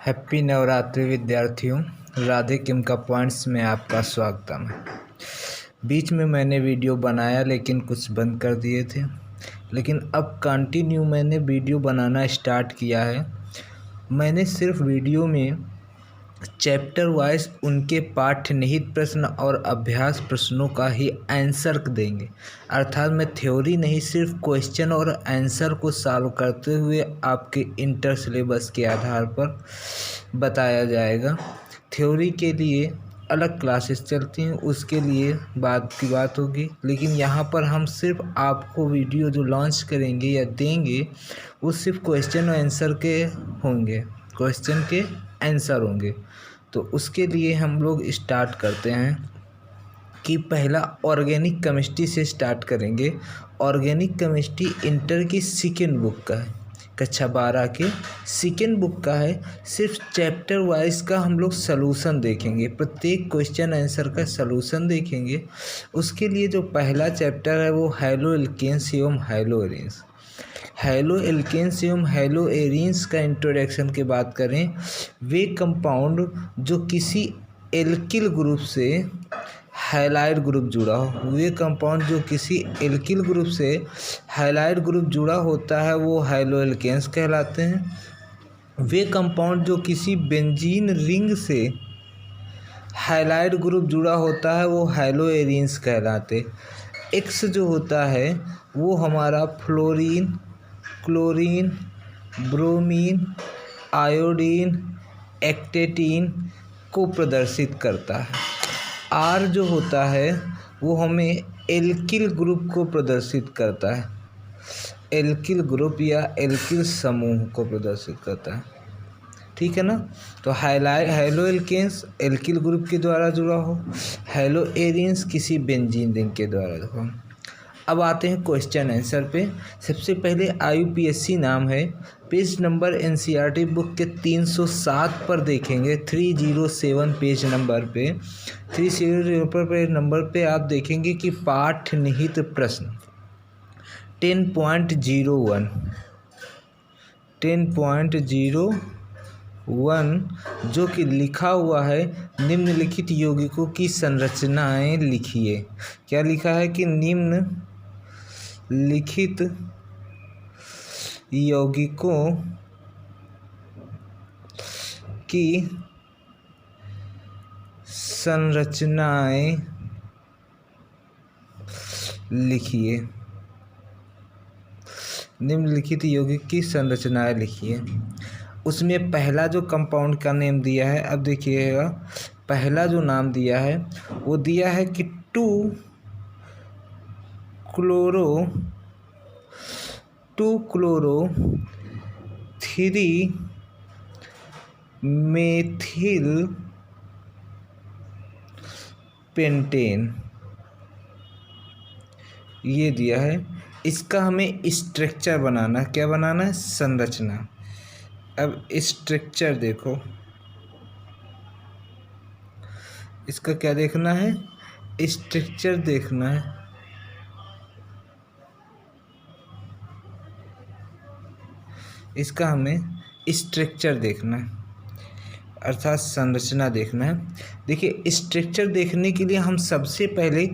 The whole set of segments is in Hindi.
हैप्पी नवरात्रि विद्यार्थियों। राधे किम का पॉइंट्स में आपका स्वागतम है। बीच में मैंने वीडियो बनाया लेकिन कुछ बंद कर दिए थे, लेकिन अब कंटिन्यू मैंने वीडियो बनाना स्टार्ट किया है। मैंने सिर्फ वीडियो में चैप्टर वाइज उनके पाठ्य निहित प्रश्न और अभ्यास प्रश्नों का ही आंसर देंगे, अर्थात मैं थ्योरी नहीं, सिर्फ क्वेश्चन और आंसर को सॉल्व करते हुए आपके इंटर सिलेबस के आधार पर बताया जाएगा। थ्योरी के लिए अलग क्लासेस चलती हैं, उसके लिए बात की बात होगी, लेकिन यहाँ पर हम सिर्फ आपको वीडियो जो लॉन्च करेंगे या देंगे वो सिर्फ क्वेश्चन और आंसर के होंगे, क्वेश्चन के आंसर होंगे। तो उसके लिए हम लोग स्टार्ट करते हैं कि पहला ऑर्गेनिक केमिस्ट्री से स्टार्ट करेंगे। ऑर्गेनिक केमिस्ट्री इंटर की सेकेंड बुक का है, कक्षा 12 के सेकेंड बुक का है। सिर्फ चैप्टर वाइज का हम लोग सलूशन देखेंगे, प्रत्येक क्वेश्चन आंसर का सलूशन देखेंगे। उसके लिए जो पहला चैप्टर है वो हैलो एल्केन्स एवं हैलो एरेन्स। हैलो एल्केन्स एवं हैलो एरीन्स का इंट्रोडक्शन की बात करें, वे कंपाउंड जो किसी एल्किल ग्रुप से हैलाइड ग्रुप जुड़ा हो, वे कंपाउंड जो किसी एल्किल ग्रुप से हैलाइड ग्रुप जुड़ा होता है वो हैलो एल्केन्स कहलाते हैं। वे कंपाउंड जो किसी बेंजीन रिंग से हैलाइड ग्रुप जुड़ा होता है वो हैलो एरीन्स कहलाते। एक्स जो होता है वो हमारा फ्लोरीन, क्लोरीन, ब्रोमीन, आयोडीन, एक्टेटीन को प्रदर्शित करता है। आर जो होता है वो हमें एल्किल ग्रुप को प्रदर्शित करता है, एल्किल ग्रुप या एल्किल समूह को प्रदर्शित करता है, ठीक है ना। तो हैलो एल्केन्स एल्किल ग्रुप के द्वारा जुड़ा हो, हैलो एरीन्स किसी बेंजीन रिंग के द्वारा हो। अब आते हैं क्वेश्चन आंसर पे। सबसे पहले IUPAC नाम है, पेज नंबर NCERT बुक के 307 पर देखेंगे, 307 पेज नंबर पे, 307 पर पेज नंबर पे आप देखेंगे कि पाठ निहित प्रश्न 10.01 जो कि लिखा हुआ है निम्नलिखित यौगिकों की संरचनाएं लिखिए। क्या लिखा है कि निम्नलिखित यौगिकों की संरचनाएं लिखिए, निम्नलिखित यौगिक की संरचनाएं लिखिए। उसमें पहला जो कंपाउंड का नेम दिया है, अब देखिएगा, पहला जो नाम दिया है वो दिया है कि 2 क्लोरो 3 मेथिल पेंटेन, ये दिया है। इसका हमें स्ट्रक्चर बनाना, क्या बनाना है, संरचना। अब स्ट्रक्चर देखो, इसका क्या देखना है, स्ट्रक्चर देखना है। इसका हमें स्ट्रक्चर देखना है, अर्थात संरचना देखना है। देखिए, स्ट्रक्चर देखने के लिए हम सबसे पहले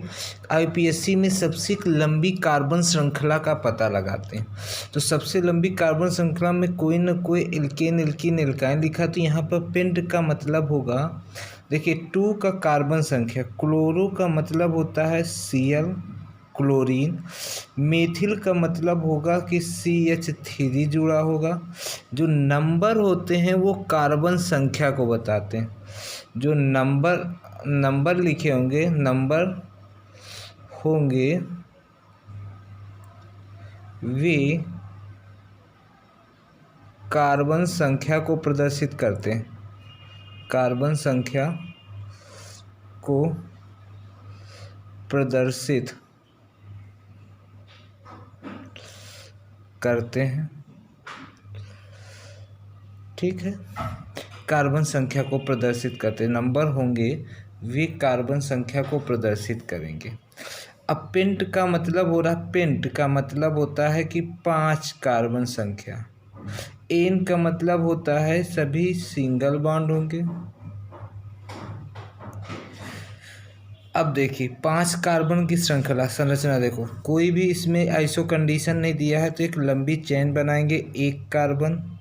IUPAC में सबसे लंबी कार्बन श्रृंखला का पता लगाते हैं। तो सबसे लंबी कार्बन श्रृंखला में कोई न कोई एल्केन एल्कीन एल्काइन लिखा, तो यहाँ पर पेंट का मतलब होगा, देखिए 2 का कार्बन संख्या, क्लोरो का मतलब होता है Cl क्लोरीन, मेथिल का मतलब होगा कि CH3 जुड़ा होगा। जो नंबर होते हैं वो कार्बन संख्या को बताते हैं, जो नंबर लिखे होंगे, नंबर होंगे वे कार्बन संख्या को प्रदर्शित करते हैं, कार्बन संख्या को प्रदर्शित करते हैं, ठीक है। कार्बन संख्या को प्रदर्शित करते, नंबर होंगे वे कार्बन संख्या को प्रदर्शित करेंगे। अब पेंट का मतलब हो रहा, पेंट का मतलब होता है कि 5 कार्बन संख्या, एन का मतलब होता है सभी सिंगल बॉन्ड होंगे। अब देखिए 5 कार्बन की श्रृंखला संरचना देखो, कोई भी इसमें आइसो कंडीशन नहीं दिया है तो एक लंबी चेन बनाएंगे। 1 carbon,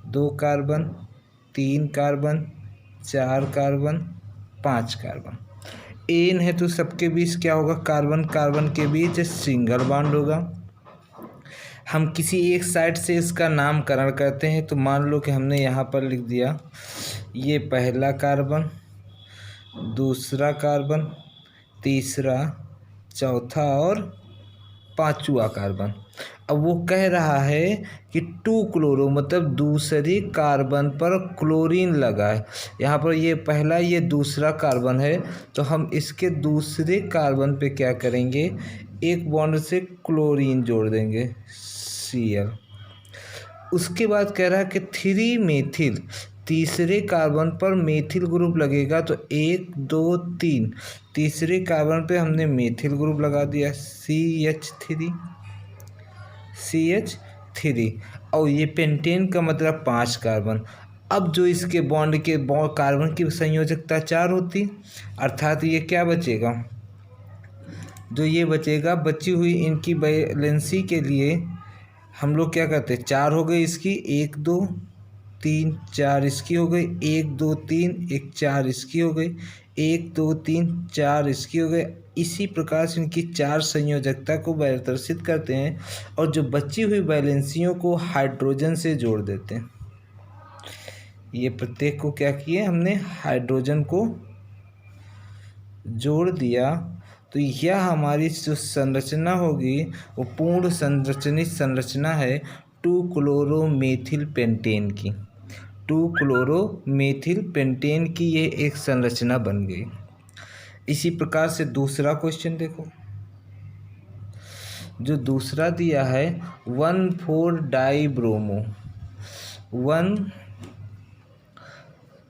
2 carbon, 3 carbon, 4 carbon, 5 carbon. N है तो सबके बीच क्या होगा, कार्बन कार्बन के बीच सिंगल बॉन्ड होगा। हम किसी एक साइड से इसका नामकरण करते हैं तो मान लो कि हमने यहाँ पर लिख दिया ये पहला कार्बन, दूसरा कार्बन, तीसरा, चौथा और पांचवा कार्बन। अब वो कह रहा है कि 2 क्लोरो मतलब दूसरी कार्बन पर क्लोरीन लगा है। यहाँ पर ये पहला ये दूसरा कार्बन है तो हम इसके दूसरे कार्बन पे क्या करेंगे, एक बॉन्ड से क्लोरीन जोड़ देंगे Cl। उसके बाद कह रहा है कि 3 मेथिल, तीसरे कार्बन पर मेथिल ग्रुप लगेगा तो 1 2 3, तीसरे कार्बन पे हमने मेथिल ग्रुप लगा दिया CH3 और ये पेंटेन का मतलब 5 कार्बन। अब जो इसके बॉन्ड के कार्बन की संयोजकता 4 होती, अर्थात ये क्या बचेगा, जो ये बचेगा बची हुई इनकी वैलेंसी के लिए हम लोग क्या करते हैं, 4 हो गई इसकी, 1 2 3 4 इसकी हो गई, 1 2 3 1 4 इसकी हो गई, 1 2 3 4 इसकी हो गई। इसी प्रकार से इनकी 4 संयोजकता को प्रदर्शित करते हैं और जो बची हुई वैलेंसियों को हाइड्रोजन से जोड़ देते हैं। ये प्रत्येक को क्या किए हमने, हाइड्रोजन को जोड़ दिया तो यह हमारी जो संरचना होगी वो पूर्ण संरचनित संरचना है 2 क्लोरोमेथिल पेंटेन की। 2 क्लोरोमेथिल पेंटेन की ये एक संरचना बन गई। इसी प्रकार से दूसरा क्वेश्चन देखो, जो दूसरा दिया है 1,4 डाइब्रोमो,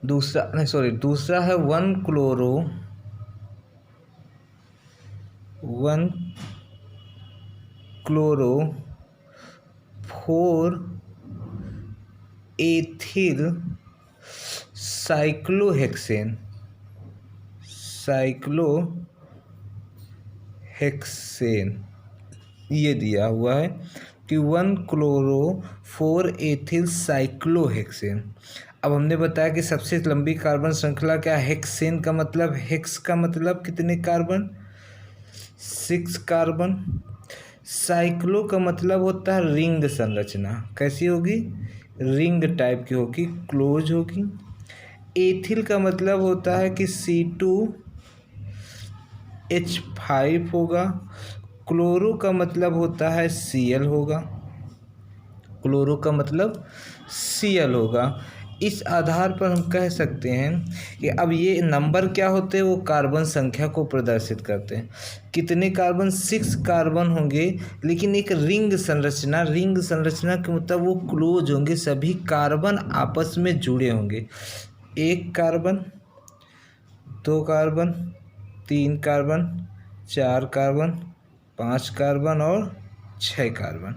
दूसरा है 1 क्लोरो 4 एथिल साइक्लोहेक्सेन ये दिया हुआ है कि 1 क्लोरो 4 एथिल साइक्लोहेक्सेन। अब हमने बताया कि सबसे लंबी कार्बन श्रृंखला क्या, हेक्सेन का मतलब, हेक्स का मतलब कितने कार्बन, 6 कार्बन। साइक्लो का मतलब होता है रिंग संरचना, कैसी होगी, रिंग टाइप की होगी, क्लोज होगी। एथिल का मतलब होता है कि C2H5 होगा। क्लोरो का मतलब होता है Cl होगा, क्लोरो का मतलब Cl होगा। इस आधार पर हम कह सकते हैं कि अब ये नंबर क्या होते हैं, वो कार्बन संख्या को प्रदर्शित करते हैं। कितने कार्बन, 6 कार्बन होंगे, लेकिन एक रिंग संरचना के मतलब वो क्लोज होंगे, सभी कार्बन आपस में जुड़े होंगे। 1 carbon, 2 carbon, 3 carbon, 4 carbon, 5 carbon और 6 कार्बन।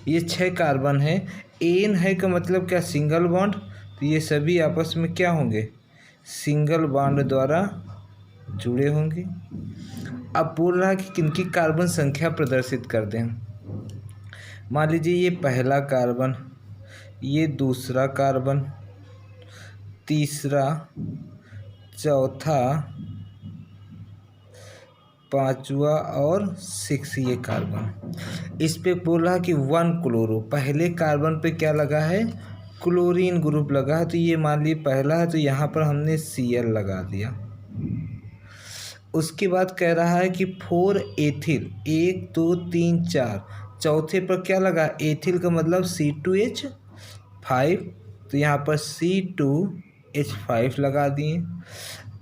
ये 6 कार्बन है। एन है का मतलब क्या, सिंगल बॉन्ड, तो ये सभी आपस में क्या होंगे, सिंगल बॉन्ड द्वारा जुड़े होंगे। अब बोल रहा है कि किनकी कार्बन संख्या प्रदर्शित कर दें। मान लीजिए ये पहला कार्बन, ये दूसरा कार्बन, तीसरा, चौथा, पांचवा और 6 ये कार्बन। इस पे बोल रहा है कि 1 क्लोरो, पहले कार्बन पे क्या लगा है, क्लोरीन ग्रुप लगा है, तो ये मान लीजिए पहला है तो यहाँ पर हमने Cl लगा दिया। उसके बाद कह रहा है कि 4 एथिल, 1 2 3 4, चौथे पर क्या लगा, एथिल का मतलब C2H5, तो यहाँ पर C2H5 लगा दिए।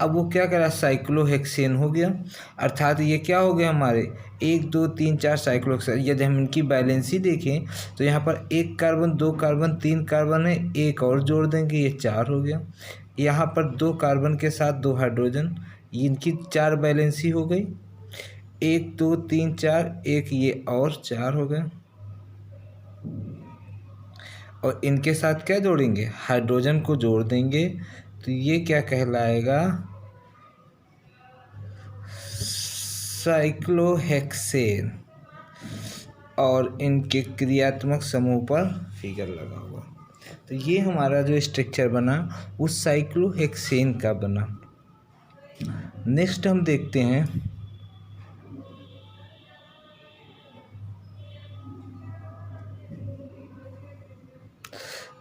अब वो क्या करा, साइक्लोहेक्सेन हो गया, अर्थात ये क्या हो गया हमारे 1 2 3 4 साइक्लोहेक्सेन। यदि हम इनकी बैलेंसी देखें तो यहाँ पर 1 कार्बन, 2 कार्बन, 3 कार्बन है, एक और जोड़ देंगे, ये 4 हो गया। यहाँ पर 2 कार्बन के साथ 2 हाइड्रोजन, इनकी 4 बैलेंसी हो गई, 1 2 3 4, एक ये और 4 हो गए। और इनके साथ क्या जोड़ेंगे, हाइड्रोजन को जोड़ देंगे, तो ये क्या कहलाएगा, साइक्लोहेक्सेन। और इनके क्रियात्मक समूह पर फिगर लगा हुआ। तो ये हमारा जो स्ट्रक्चर बना उस साइक्लोहेक्सेन का बना। नेक्स्ट हम देखते हैं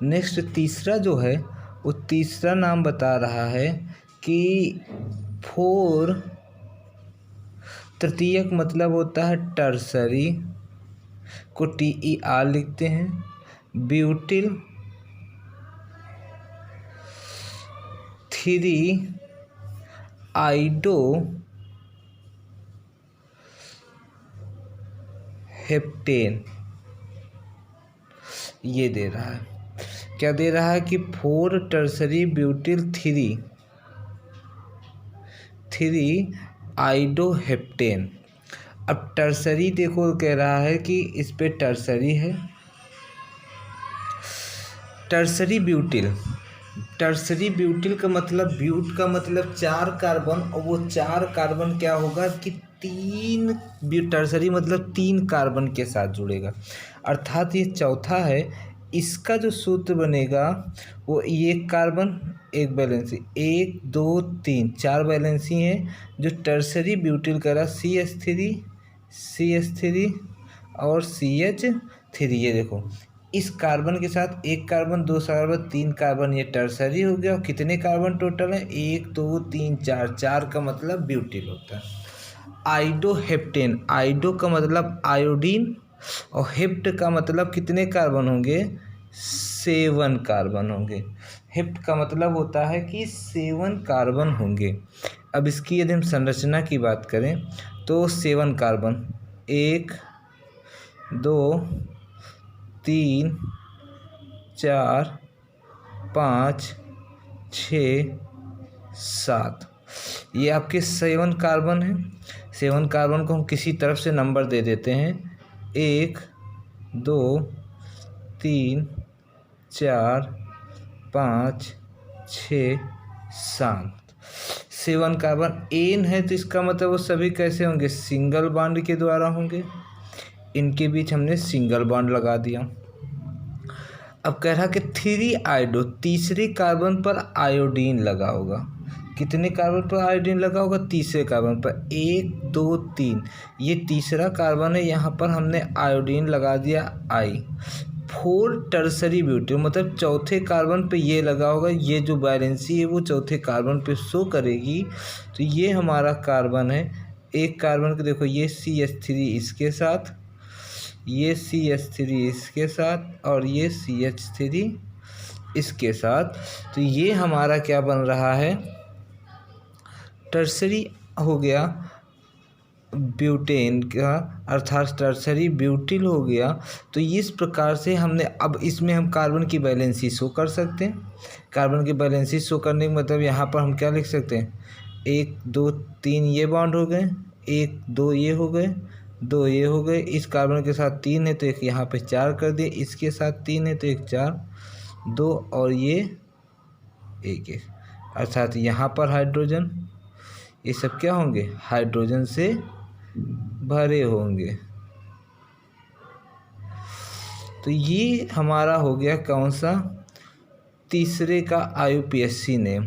नेक्स्ट तीसरा जो है वो तीसरा नाम बता रहा है कि 4 तृतीयक मतलब होता है टर्सरी को TER लिखते हैं, ब्यूटिल 3 आइडो हेप्टेन। ये दे रहा है, क्या दे रहा है कि 4 टर्सरी ब्यूटिल 3 आइडोहेप्टेन। अब टर्सरी देखो कह रहा है कि इस पे टर्सरी है, टर्सरी ब्यूटिल का मतलब, ब्यूट का मतलब 4 कार्बन, और वो 4 कार्बन क्या होगा कि 3 टर्सरी मतलब 3 कार्बन के साथ जुड़ेगा, अर्थात ये चौथा है। इसका जो सूत्र बनेगा वो एक कार्बन एक वैलेंसी, 1 2 3 4 वैलेंसी है। जो टर्सरी ब्यूटिल करा CH3 और CH3, ये देखो इस कार्बन के साथ एक कार्बन 2 कार्बन 3 कार्बन, ये टर्सरी हो गया। और कितने कार्बन टोटल है, 1 2 3 4, 4 का मतलब ब्यूटिल होता है। आइडोहेप्टेन, आइडो का मतलब आयोडीन और हेप्ट का मतलब कितने कार्बन होंगे, 7 कार्बन होंगे। हेप्ट का मतलब होता है कि 7 कार्बन होंगे। अब इसकी यदि हम संरचना की बात करें तो 7 कार्बन, 1 2 3 4 5 6 7, ये आपके 7 कार्बन हैं। 7 कार्बन को हम किसी तरफ से नंबर दे देते हैं, 1 2 3 4 5 6 7। 7 कार्बन एन है, तो इसका मतलब वो सभी कैसे होंगे, सिंगल बॉन्ड के द्वारा होंगे। इनके बीच हमने सिंगल बॉन्ड लगा दिया। अब कह रहा कि 3 आइडो, तीसरे कार्बन पर आयोडीन लगा होगा। कितने कार्बन पर आयोडीन लगा होगा, तीसरे कार्बन पर, 1 2 3, ये तीसरा कार्बन है, यहाँ पर हमने आयोडीन लगा दिया I। 4 टर्सरी ब्यूटिल मतलब चौथे कार्बन पे ये लगा होगा, ये जो वैलेंसी है वो चौथे कार्बन पे शो करेगी। तो ये हमारा कार्बन है। एक कार्बन को देखो, ये CH3 इसके साथ, ये CH3 इसके साथ, और ये CH3 इसके साथ। तो ये हमारा क्या बन रहा है, टर्सरी हो गया ब्यूटेन का, अर्थात टर्सरी ब्यूटिल हो गया। तो इस प्रकार से हमने, अब इसमें हम कार्बन की वैलेंसी शो कर सकते हैं। कार्बन की वैलेंसी शो करने का मतलब यहाँ पर हम क्या लिख सकते हैं, 1 2 3 ये बॉन्ड हो गए, 1 2 ये हो गए, 2 ये हो गए। इस कार्बन के साथ 3 है तो एक यहाँ पे 4 कर दिए, इसके साथ 3 है तो एक 4 2, और ये 1 1, अर्थात यहाँ पर हाइड्रोजन, ये सब क्या होंगे, हाइड्रोजन से भरे होंगे। तो ये हमारा हो गया कौन सा, तीसरे का IUPAC नेम।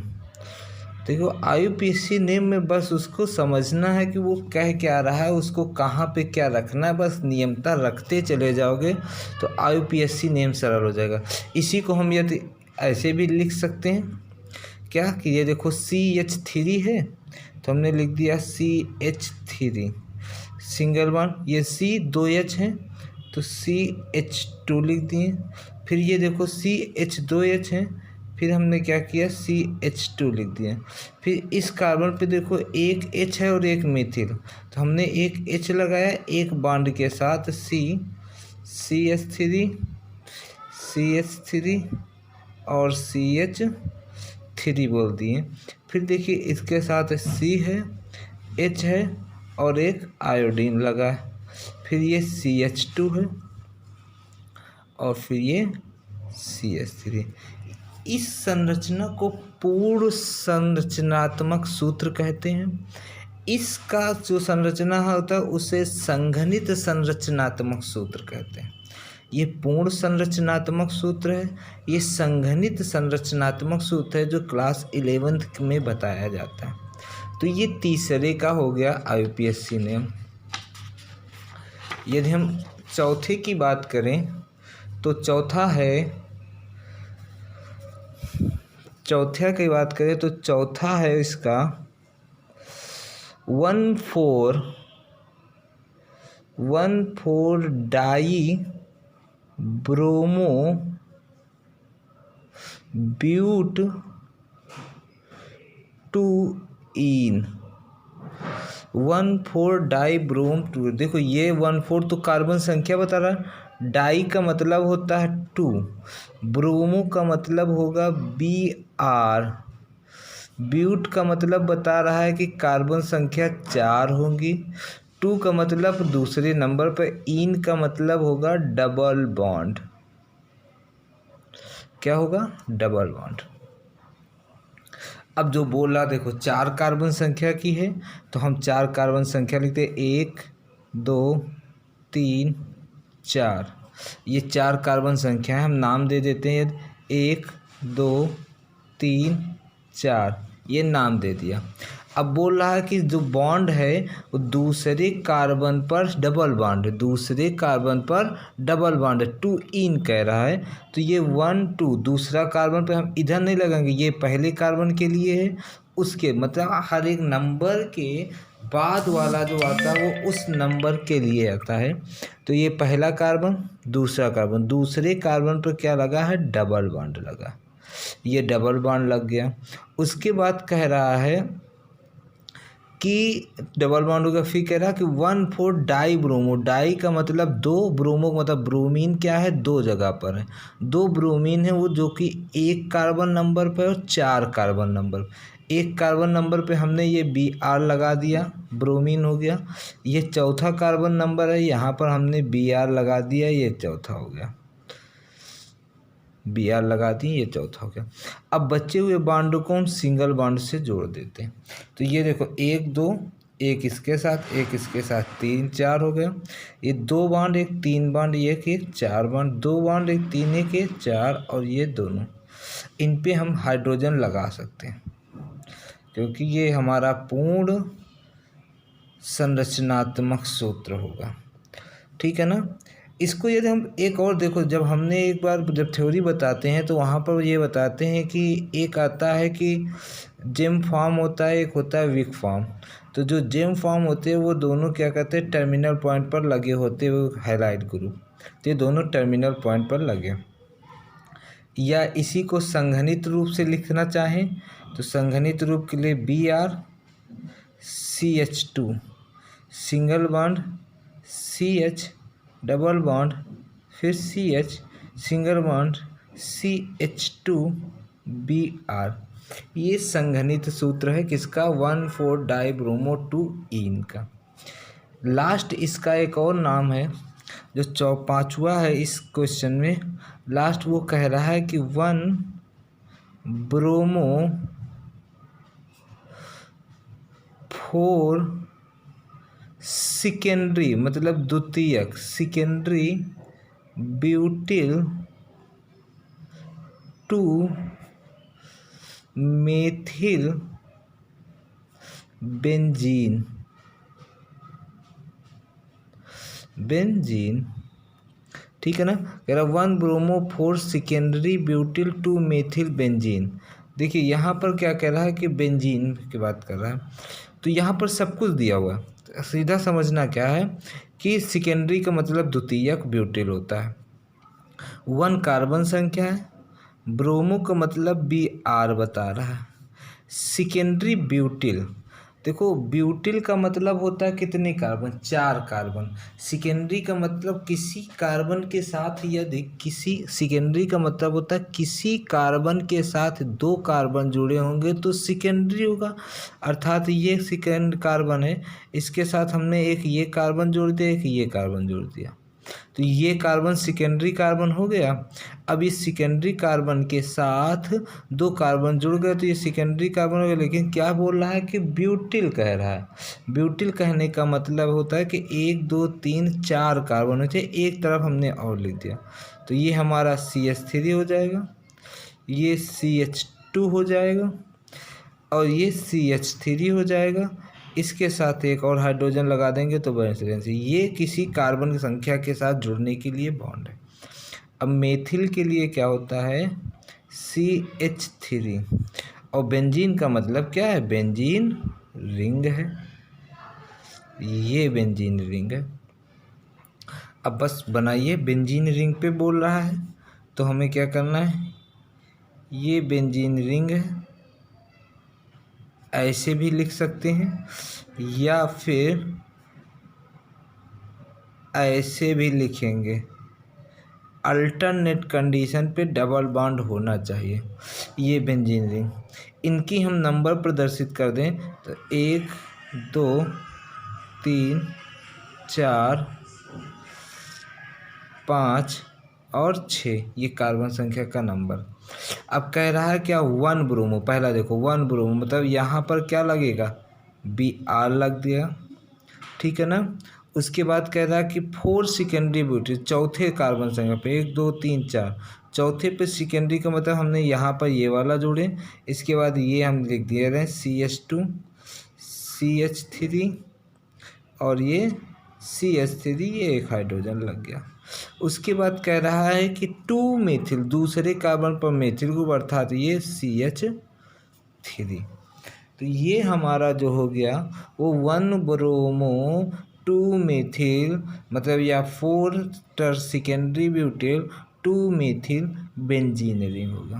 देखो IUPAC नेम में बस उसको समझना है कि वो कह क्या रहा है, उसको कहाँ पे क्या रखना है, बस नियमता रखते चले जाओगे तो IUPAC नेम सरल हो जाएगा। इसी को हम यदि ऐसे भी लिख सकते हैं क्या, कि ये देखो CH3 है तो हमने लिख दिया CH3 सिंगल बॉन्ड, ये C 2H है तो CH2 लिख दिए। फिर ये देखो CH2H है, फिर हमने क्या किया, CH2 लिख दिया। फिर इस कार्बन पे देखो एक H है और एक मिथिल, तो हमने एक H लगाया एक बॉन्ड के साथ, CH3 और CH3 बोल दिए। फिर देखिए इसके साथ C है, H है और एक आयोडीन लगा है। फिर ये CH2 है और फिर ये CH3। इस संरचना को पूर्ण संरचनात्मक सूत्र कहते हैं। इसका जो संरचना होता है उसे संघनित संरचनात्मक सूत्र कहते हैं। ये पूर्ण संरचनात्मक सूत्र है, ये संघनित संरचनात्मक सूत्र है जो क्लास 11th में बताया जाता है। तो ये तीसरे का हो गया IUPAC ने। यदि हम चौथे की बात करें तो चौथा है इसका 1,4 डाई ब्रोमो ब्यूट 2इन 1,4 डाई ब्रोम 2। देखो ये 1,4 तो कार्बन संख्या बता रहा है, डाई का मतलब होता है 2, ब्रोमो का मतलब होगा Br, ब्यूट का मतलब बता रहा है कि कार्बन संख्या 4 होंगी, 2 का मतलब दूसरे नंबर पर, इन का मतलब होगा डबल बॉन्ड। क्या होगा? Double bond. अब जो बोला देखो 4 कार्बन संख्या की है तो हम 4 कार्बन संख्या लिखते हैं, 1 2 3 4। ये 4 कार्बन संख्या है, हम नाम दे देते हैं 1 2 3 4, ये नाम दे दिया। अब बोल रहा है कि जो बॉन्ड है वो दूसरे कार्बन पर डबल बॉन्ड है, दूसरे कार्बन पर डबल बॉन्ड है, 2 इन कह रहा है। तो ये 1 2 दूसरा कार्बन पे हम इधर नहीं लगाएंगे, ये पहले कार्बन के लिए है, उसके मतलब हर एक नंबर के बाद वाला जो आता है वो उस नंबर के लिए आता है। तो ये पहला कार्बन, दूसरा कार्बन, दूसरे कार्बन पर क्या लगा है? डबल बॉन्ड लगा, ये डबल बॉन्ड लग गया। उसके बाद कह रहा है कि डबल बॉन्ड होगा, फिर कह रहा है कि 1,4 डाई ब्रोमो, डाई का मतलब 2, ब्रोमो का मतलब ब्रोमीन क्या है? 2 जगह पर है, 2 ब्रोमीन है वो जो कि 1 कार्बन नंबर पर और 4 कार्बन नंबर। 1 कार्बन नंबर पे हमने ये Br लगा दिया, ब्रोमीन हो गया। ये चौथा कार्बन नंबर है, यहाँ पर हमने Br लगा दिया, ये चौथा हो गया, Br लगा दी, ये चौथा हो गया। अब बचे हुए बॉन्ड को हम सिंगल बॉन्ड से जोड़ देते हैं। तो ये देखो 1 2, एक इसके साथ, एक इसके साथ, 3 4 हो गया। ये 2 बॉन्ड, एक 3 बॉन्ड, एक 4 बॉन्ड, 2 बॉन्ड, एक 3 एक 4, और ये दोनों, इन पे हम हाइड्रोजन लगा सकते हैं क्योंकि ये हमारा पूर्ण संरचनात्मक सूत्र होगा। ठीक है ना। इसको यदि हम एक और देखो, जब हमने एक बार जब थ्योरी बताते हैं तो वहाँ पर ये बताते हैं कि एक आता है कि जेम फॉर्म होता है, एक होता है वीक फॉर्म। तो जो जेम फॉर्म होते हैं वो दोनों क्या कहते हैं? टर्मिनल पॉइंट पर लगे होते हैं, वो हैलाइड ग्रुप, तो ये दोनों टर्मिनल पॉइंट पर लगे। या इसी को संघनित रूप से लिखना चाहें तो संघनित रूप के लिए Br CH2 single bond, CH double bond, फिर CH single bond, CH2 Br। ये संघनित सूत्र है किसका? 1,4 डाई ब्रोमो 2 इन का। लास्ट इसका एक और नाम है जो पांचवा है इस क्वेश्चन में, लास्ट वो कह रहा है कि 1 ब्रोमो 4 सेकेंडरी मतलब द्वितीयक, सेकेंडरी ब्यूटिल 2 मेथिल बेंजीन, ठीक है ना। कह रहा 1 bromo 4 secondary butyl 2 methyl benzene. देखिए यहाँ पर क्या कह रहा है कि बेंजीन की बात कर रहा है, तो यहाँ पर सब कुछ दिया हुआ है। सीधा समझना क्या है कि सेकेंडरी का मतलब द्वितीयक ब्यूटिल होता है, 1 कार्बन संख्या है, ब्रोमो का मतलब Br बता रहा है, सेकेंडरी ब्यूटिल, देखो ब्यूटिल का मतलब होता है कितने कार्बन? 4 कार्बन। सेकेंडरी का मतलब किसी कार्बन के साथ यदि किसी, सेकेंडरी का मतलब होता है किसी कार्बन के साथ 2 कार्बन जुड़े होंगे तो सेकेंडरी होगा। अर्थात ये सेकेंड कार्बन है, इसके साथ हमने एक ये कार्बन जोड़ दिया, एक ये कार्बन जोड़ दिया, तो ये कार्बन सेकेंडरी कार्बन हो गया। अब इस सेकेंडरी कार्बन के साथ 2 कार्बन जुड़ गए तो ये सेकेंडरी कार्बन हो गया। लेकिन क्या बोल रहा है कि ब्यूटिल कह रहा है। ब्यूटिल कहने का मतलब होता है कि 1 2 3 4 कार्बन हो चाहिए, एक तरफ हमने और लिख दिया। तो ये हमारा CH3 हो जाएगा, ये CH2 हो जाएगा और ये CH3 हो जाएगा। इसके साथ एक और हाइड्रोजन लगा देंगे तो वैलेंसी। ये किसी कार्बन की संख्या के साथ जुड़ने के लिए बॉन्ड है। अब मेथिल के लिए क्या होता है, CH3। और बेंजीन का मतलब क्या है, बेंजीन रिंग है, ये बेंजीन रिंग है। अब बस बनाइए, बेंजीन रिंग पे बोल रहा है तो हमें क्या करना है, ये बेंजीन रिंग है, ऐसे भी लिख सकते हैं या फिर ऐसे भी लिखेंगे। अल्टरनेट कंडीशन पे डबल बॉन्ड होना चाहिए। ये बेंजीन रिंग, इनकी हम नंबर प्रदर्शित कर दें तो 1 2 3 4 5 और 6, ये कार्बन संख्या का नंबर। अब कह रहा है क्या, 1 ब्रोमो। पहला देखो 1 ब्रोमो मतलब यहाँ पर क्या लगेगा, Br लग दिया, ठीक है ना। उसके बाद कह रहा है कि 4 सेकेंडरी ब्यूटिल, चौथे कार्बन संख्या पे 1 2 3 4, चौथे पे सेकेंडरी का मतलब हमने यहाँ पर ये वाला जोड़े। इसके बाद ये हम लिख दिए रहे CH2 CH3 और ये CH3, ये एक हाइड्रोजन लग गया। उसके बाद कह रहा है कि 2 मेथिल, दूसरे कार्बन पर मेथिल ग्रुप अर्थात ये CH3। तो ये हमारा जो हो गया वो 1 ब्रोमो 2 मेथिल मतलब या 4 टर secondary butyl 2 methyl benzene ring होगा।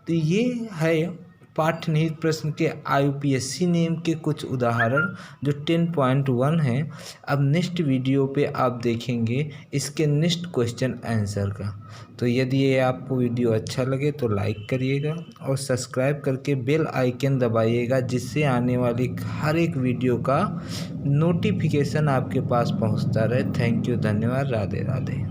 तो ये है पाठ्यनिहित प्रश्न के IUPAC नेम के कुछ उदाहरण जो 10.1 हैं। अब नेक्स्ट वीडियो पे आप देखेंगे इसके नेक्स्ट क्वेश्चन आंसर का। तो यदि ये आपको वीडियो अच्छा लगे तो लाइक करिएगा और सब्सक्राइब करके बेल आइकन दबाइएगा, जिससे आने वाली हर एक वीडियो का नोटिफिकेशन आपके पास पहुंचता रहे। थैंक यू, धन्यवाद, राधे राधे।